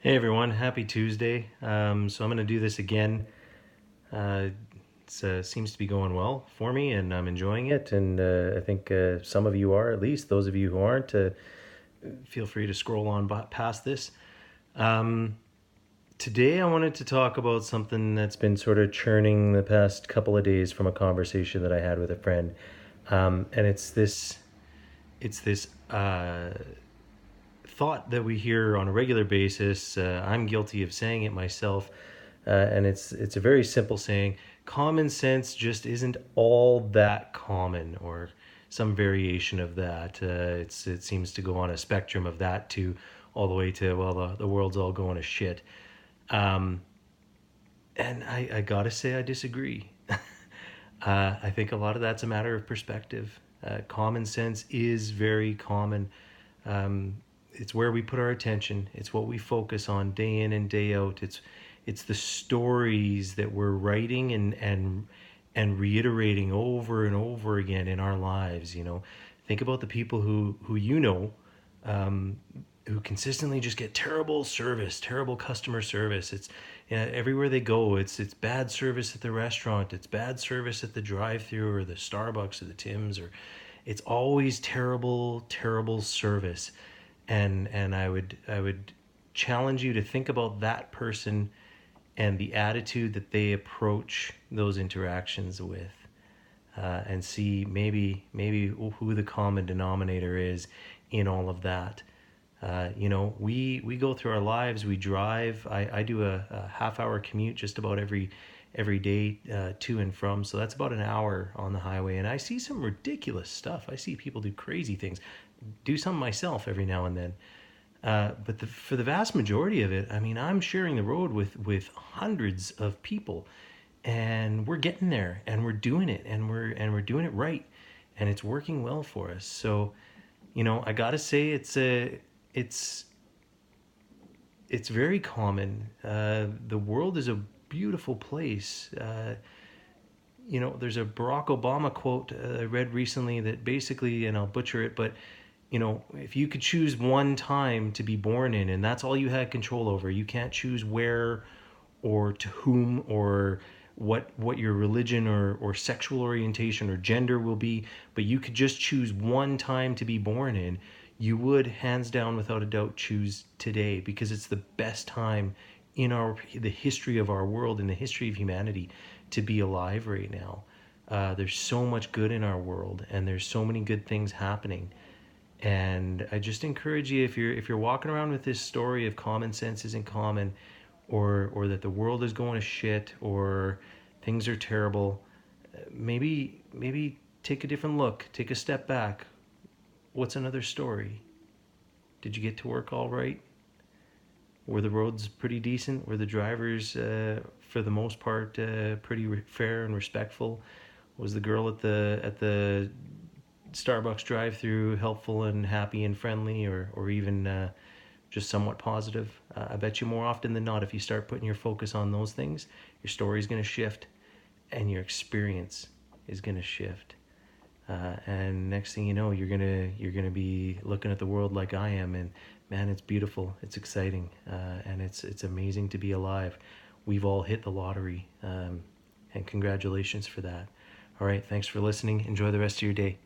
Hey everyone, happy Tuesday. So I'm going to do this again. It seems to be going well for me and I'm enjoying it. And I think some of you are, at least. Those of you who aren't, feel free to scroll on past this. Um, Today I wanted to talk about something that's been sort of churning the past couple of days from a conversation that I had with a friend. And it's this thought that we hear on a regular basis. I'm guilty of saying it myself, and it's a very simple saying. Common sense just isn't all that common, or some variation of that. It seems to go on a spectrum of that to all the way to, well, the world's all going to shit. Um, and I gotta say I disagree. I think a lot of that's a matter of perspective. Common sense is very common. Um, it's where we put our attention. It's what we focus on day in and day out. It's the stories that we're writing and reiterating over and over again in our lives. Think about the people who um, who consistently just get terrible service, terrible customer service. It's everywhere they go. It's bad service at the restaurant. It's bad service at the drive-through or the Starbucks or the Tim's, or it's always terrible, terrible service. And I would challenge you to think about that person and the attitude that they approach those interactions with, and see maybe who the common denominator is in all of that. We go through our lives. We drive. I do a half-hour commute just about every day, to and from. So that's about an hour on the highway, and I see some ridiculous stuff. I see people do crazy things. Do some myself every now and then. But for the vast majority of it, I mean, I'm sharing the road with hundreds of people, and we're getting there, and we're doing it, and we're doing it right, and it's working well for us. So, I gotta say, it's it's very common. The world is a beautiful place. There's a Barack Obama quote I read recently that basically, and I'll butcher it, but if you could choose one time to be born in, and that's all you had control over, you can't choose where or to whom or what your religion or sexual orientation or gender will be, but you could just choose one time to be born in, you would hands down without a doubt choose today, because it's the best time in the history of our world, in the history of humanity, to be alive right now. There's so much good in our world, and there's so many good things happening. And I just encourage you, if you're walking around with this story of common sense isn't common, or that the world is going to shit, or things are terrible, maybe take a different look, take a step back. What's another story? Did you get to work all right? Were the roads pretty decent? Were the drivers, for the most part, pretty fair and respectful? Was the girl at the Starbucks drive-through helpful and happy and friendly, or even just somewhat positive? I bet you more often than not, if you start putting your focus on those things, your story is going to shift, and your experience is going to shift. And next thing you know, you're gonna be looking at the world like I am, and man, it's beautiful, it's exciting, and it's amazing to be alive. We've all hit the lottery, and congratulations for that. All right, thanks for listening. Enjoy the rest of your day.